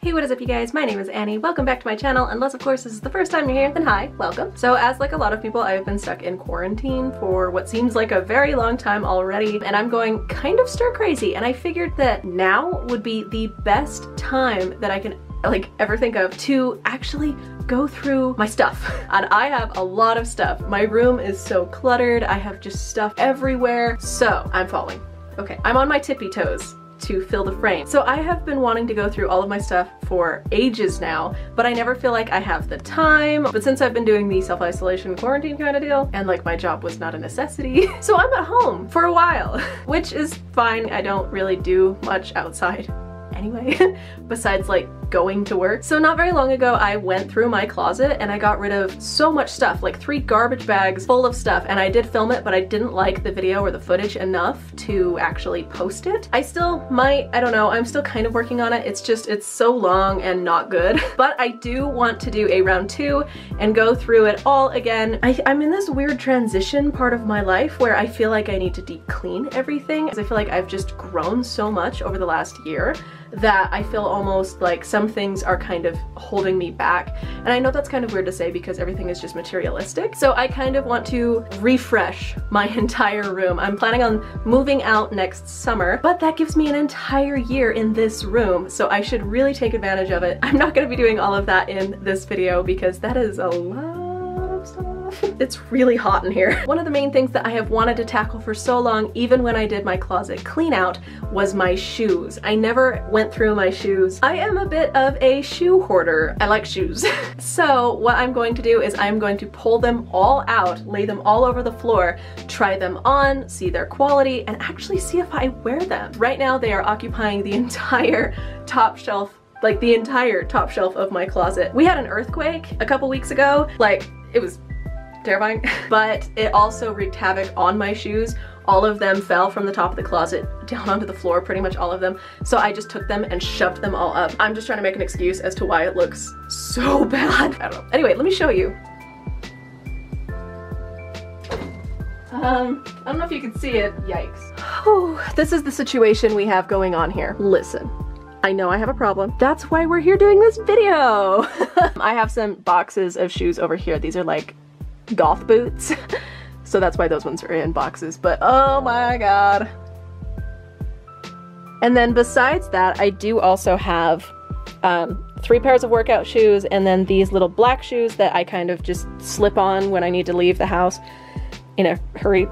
Hey, what is up you guys? My name is Annie. Welcome back to my channel. Unless of course this is the first time you're here, then hi, welcome. So as like a lot of people, I've been stuck in quarantine for what seems like a very long time already, and I'm going kind of stir crazy, and I figured that now would be the best time that I can ever think of to actually go through my stuff. And I have a lot of stuff. My room is so cluttered. I have just stuff everywhere. So I'm falling. Okay, I'm on my tippy toes to fill the frame. So I have been wanting to go through all of my stuff for ages now, but I never feel like I have the time. But since I've been doing the self-isolation quarantine kind of deal, and like my job was not a necessity, so I'm at home for a while, which is fine. I don't really do much outside anyway, besides like going to work. So not very long ago, I went through my closet and I got rid of so much stuff, like 3 garbage bags full of stuff, and I did film it, but I didn't like the video or the footage enough to actually post it. I still might, I don't know, I'm still kind of working on it. It's just, it's so long and not good. But I do want to do a round 2 and go through it all again. I'm in this weird transition part of my life where I feel like I need to deep clean everything, because I feel like I've just grown so much over the last year that I feel almost like some things are kind of holding me back. And I know that's kind of weird to say because everything is just materialistic. So I kind of want to refresh my entire room. I'm planning on moving out next summer, but that gives me an entire year in this room. So I should really take advantage of it. I'm not gonna be doing all of that in this video because that is a lot of stuff. It's really hot in here. One of the main things that I have wanted to tackle for so long, even when I did my closet clean out, was my shoes. I never went through my shoes. I am a bit of a shoe hoarder. I like shoes. So what I'm going to do is I'm going to pull them all out, lay them all over the floor, try them on, see their quality, and actually see if I wear them. Right now they are occupying the entire top shelf, like the entire top shelf of my closet. We had an earthquake a couple weeks ago. Like, it was terrifying, but it also wreaked havoc on my shoes. All of them fell from the top of the closet down onto the floor, pretty much all of them. So I just took them and shoved them all up. I'm just trying to make an excuse as to why it looks so bad. I don't know. Anyway, let me show you. I don't know if you can see it. Yikes. Oh, this is the situation we have going on here. Listen. I know I have a problem. That's why we're here doing this video. I have some boxes of shoes over here. These are like goth boots. So that's why those ones are in boxes, but oh my god. And then besides that, I do also have 3 pairs of workout shoes, and then these little black shoes that I kind of just slip on when I need to leave the house in a hurry.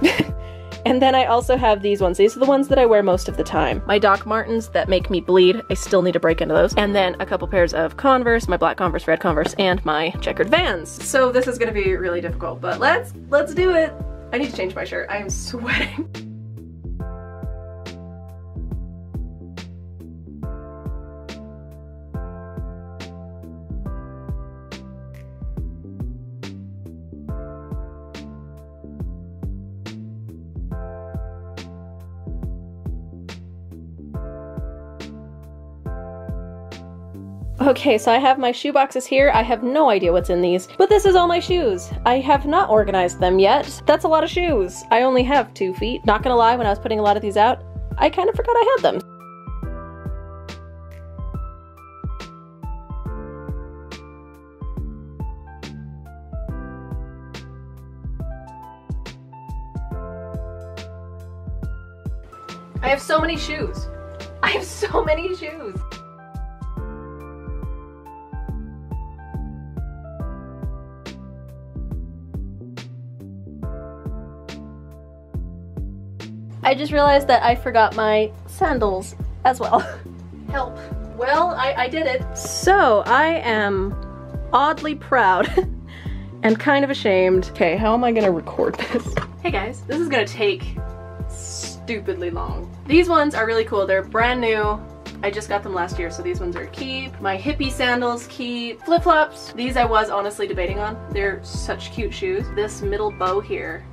And then I also have these ones. These are the ones that I wear most of the time. My Doc Martens that make me bleed. I still need to break into those. And then a couple pairs of Converse, my black Converse, red Converse, and my checkered Vans. So this is gonna be really difficult, but let's do it. I need to change my shirt. I am sweating. Okay, so I have my shoe boxes here. I have no idea what's in these, but this is all my shoes. I have not organized them yet. That's a lot of shoes. I only have 2 feet. Not gonna lie, when I was putting a lot of these out, I kind of forgot I had them. I have so many shoes. I have so many shoes. I just realized that I forgot my sandals as well. Help. Well, I did it. So I am oddly proud and kind of ashamed. Okay, how am I gonna record this? Hey guys, this is gonna take stupidly long. These ones are really cool. They're brand new. I just got them last year, so these ones are keep. My hippie sandals keep. Flip-flops. These I was honestly debating on. They're such cute shoes. This middle bow here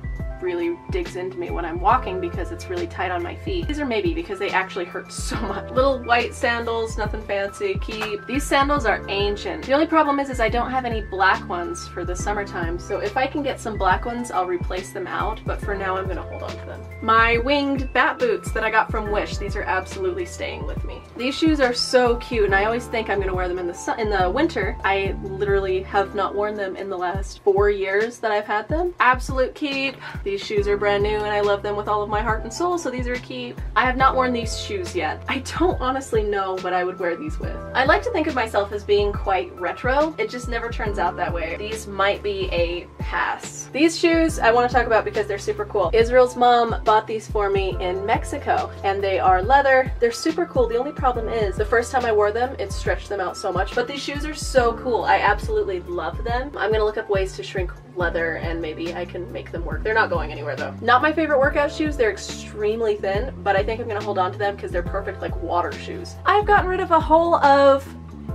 really digs into me when I'm walking because it's really tight on my feet. These are maybe because they actually hurt so much. Little white sandals, nothing fancy, keep. These sandals are ancient. The only problem is I don't have any black ones for the summertime, so if I can get some black ones, I'll replace them out, but for now I'm gonna hold on to them. My winged bat boots that I got from Wish, these are absolutely staying with me. These shoes are so cute, and I always think I'm gonna wear them in the winter. I literally have not worn them in the last 4 years that I've had them. Absolute keep. These shoes are brand new and I love them with all of my heart and soul, so these are a keep. I have not worn these shoes yet. I don't honestly know what I would wear these with. I like to think of myself as being quite retro. It just never turns out that way. These might be a pass. These shoes I want to talk about because they're super cool. Israel's mom bought these for me in Mexico, and they are leather. They're super cool. The only problem is the first time I wore them, it stretched them out so much, but these shoes are so cool. I absolutely love them. I'm gonna look up ways to shrink leather and maybe I can make them work. They're not going anywhere though. Not my favorite workout shoes. They're extremely thin, but I think I'm gonna hold on to them because they're perfect like water shoes. I've gotten rid of a whole of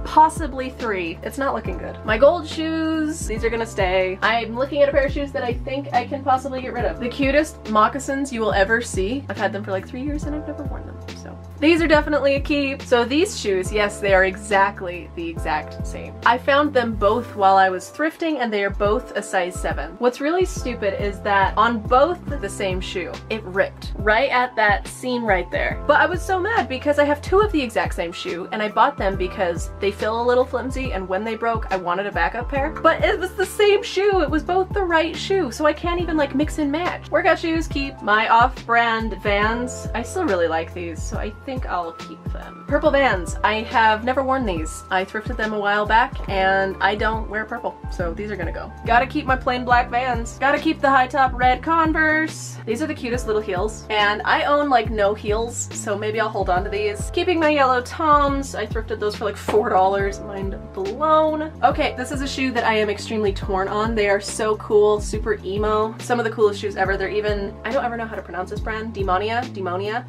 possibly 3. It's not looking good. My gold shoes, these are gonna stay. I'm looking at a pair of shoes that I think I can possibly get rid of. The cutest moccasins you will ever see. I've had them for like 3 years and I've never worn them, so. These are definitely a keep. So these shoes, yes, they are exactly the exact same. I found them both while I was thrifting and they are both a size 7. What's really stupid is that on both the same shoe, it ripped right at that seam right there. But I was so mad because I have 2 of the exact same shoe and I bought them because they feel a little flimsy, and when they broke I wanted a backup pair, but it was the same shoe. It was both the right shoe, so I can't even like mix and match. Workout shoes, keep. My off-brand Vans, I still really like these, so I think I'll keep them. Purple Vans, I have never worn these. I thrifted them a while back and I don't wear purple, so these are gonna go. Gotta keep my plain black Vans. Gotta keep the high top red Converse. These are the cutest little heels, and I own like no heels, so maybe I'll hold on to these. Keeping my yellow Toms. I thrifted those for like $4. Mind blown. Okay, this is a shoe that I am extremely torn on. They are so cool, super emo. Some of the coolest shoes ever. They're even, I don't ever know how to pronounce this brand, Demonia.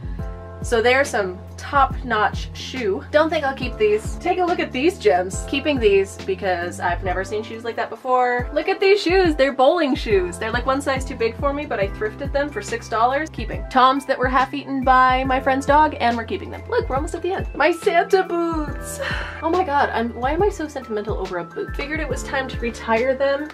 So they're some top-notch shoe. Don't think I'll keep these. Take a look at these gems. Keeping these because I've never seen shoes like that before. Look at these shoes. They're bowling shoes. They're like one size too big for me, but I thrifted them for $6. Keeping. Toms that were half eaten by my friend's dog, and we're keeping them. Look, we're almost at the end. My Santa boots. Oh my god, why am I so sentimental over a boot? Figured it was time to retire them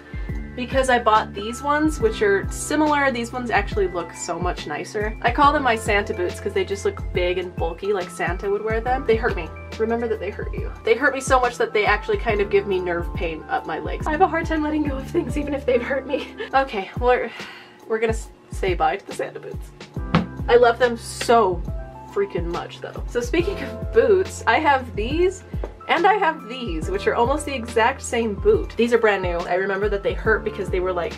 because I bought these ones, which are similar. These ones actually look so much nicer. I call them my Santa boots because they just look big and bulky like Santa would wear them. They hurt me. Remember that they hurt you. They hurt me so much that they actually kind of give me nerve pain up my legs. I have a hard time letting go of things even if they've hurt me. Okay, we're gonna say bye to the Santa boots. I love them so freaking much though. So speaking of boots, I have these and I have these, which are almost the exact same boot. These are brand new. I remember that they hurt because they were like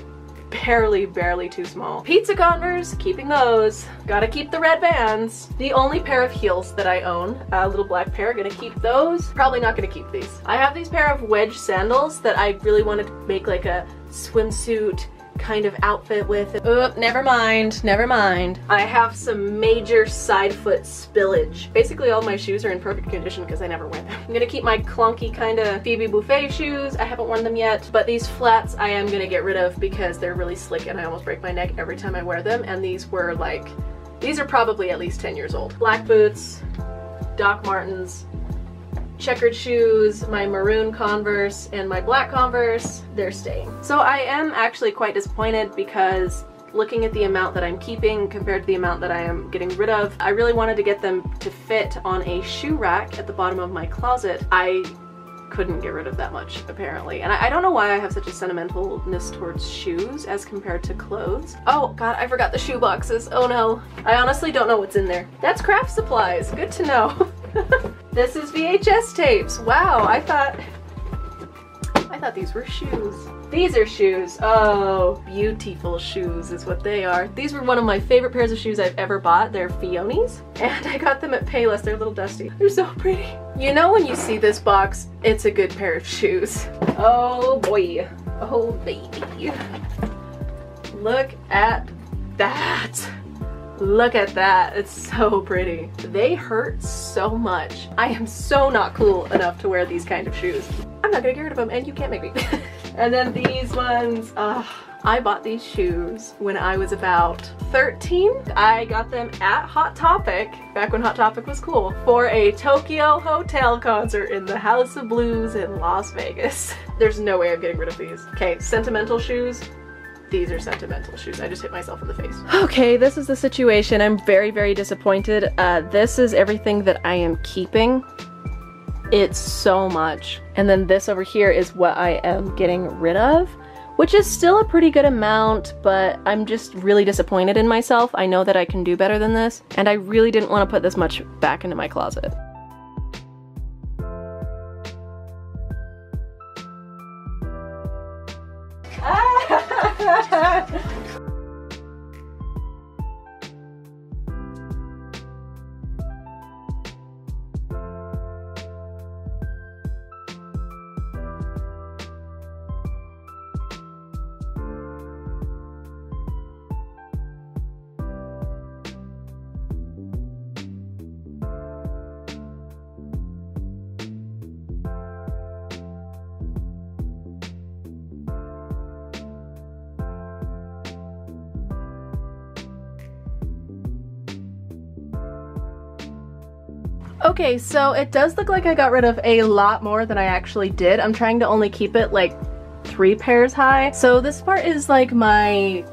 barely too small. Pizza Converse, keeping those. Gotta keep the red Vans. The only pair of heels that I own, a little black pair, gonna keep those. Probably not gonna keep these. I have these pair of wedge sandals that I really wanted to make like a swimsuit kind of outfit with. Oop, never mind. I have some major side foot spillage. Basically all my shoes are in perfect condition because I never wear them. I'm gonna keep my clunky kind of Phoebe Buffet shoes. I haven't worn them yet, but these flats I am gonna get rid of because they're really slick and I almost break my neck every time I wear them, and these were like, these are probably at least 10 years old. Black boots, Doc Martens, checkered shoes, my maroon Converse, and my black Converse, they're staying. So I am actually quite disappointed because looking at the amount that I'm keeping compared to the amount that I am getting rid of, I really wanted to get them to fit on a shoe rack at the bottom of my closet. I couldn't get rid of that much apparently, and I don't know why I have such a sentimentalness towards shoes as compared to clothes. Oh god, I forgot the shoe boxes. Oh no. I honestly don't know what's in there. That's craft supplies. Good to know. This is VHS tapes. Wow, I thought these were shoes. These are shoes. Oh, beautiful shoes is what they are. These were one of my favorite pairs of shoes I've ever bought. They're Fionis, and I got them at Payless. They're a little dusty. They're so pretty. You know when you see this box, it's a good pair of shoes. Oh boy. Oh baby. Look at that. Look at that. It's so pretty. They hurt so much. I am so not cool enough to wear these kind of shoes. I'm not gonna get rid of them, and you can't make me. And then these ones, I bought these shoes when I was about 13. I got them at Hot Topic, back when Hot Topic was cool, for a Tokyo Hotel concert in the House of Blues in Las Vegas. There's no way I'm getting rid of these. Okay, sentimental shoes. These are sentimental shoes. I just hit myself in the face. Okay, this is the situation. I'm very, very disappointed. This is everything that I am keeping. It's so much. And then this over here is what I am getting rid of, which is still a pretty good amount, but I'm just really disappointed in myself. I know that I can do better than this, and I really didn't want to put this much back into my closet. Okay, so it does look like I got rid of a lot more than I actually did. I'm trying to only keep it like 3 pairs high. So this part is like my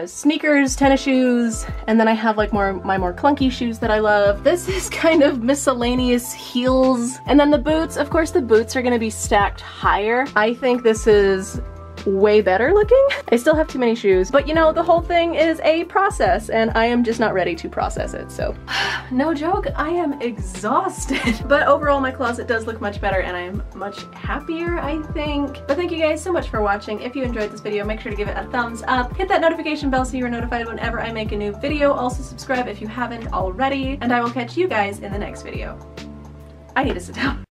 sneakers, tennis shoes, and then I have like my more clunky shoes that I love. This is kind of miscellaneous heels. And then the boots, of course the boots are gonna be stacked higher. I think this is way better looking. I still have too many shoes, but you know, the whole thing is a process and I am just not ready to process it, so. No joke, I am exhausted. But overall my closet does look much better and I'm much happier, I think. But thank you guys so much for watching. If you enjoyed this video, make sure to give it a thumbs up. Hit that notification bell so you're notified whenever I make a new video. Also subscribe if you haven't already, and I will catch you guys in the next video. I need to sit down.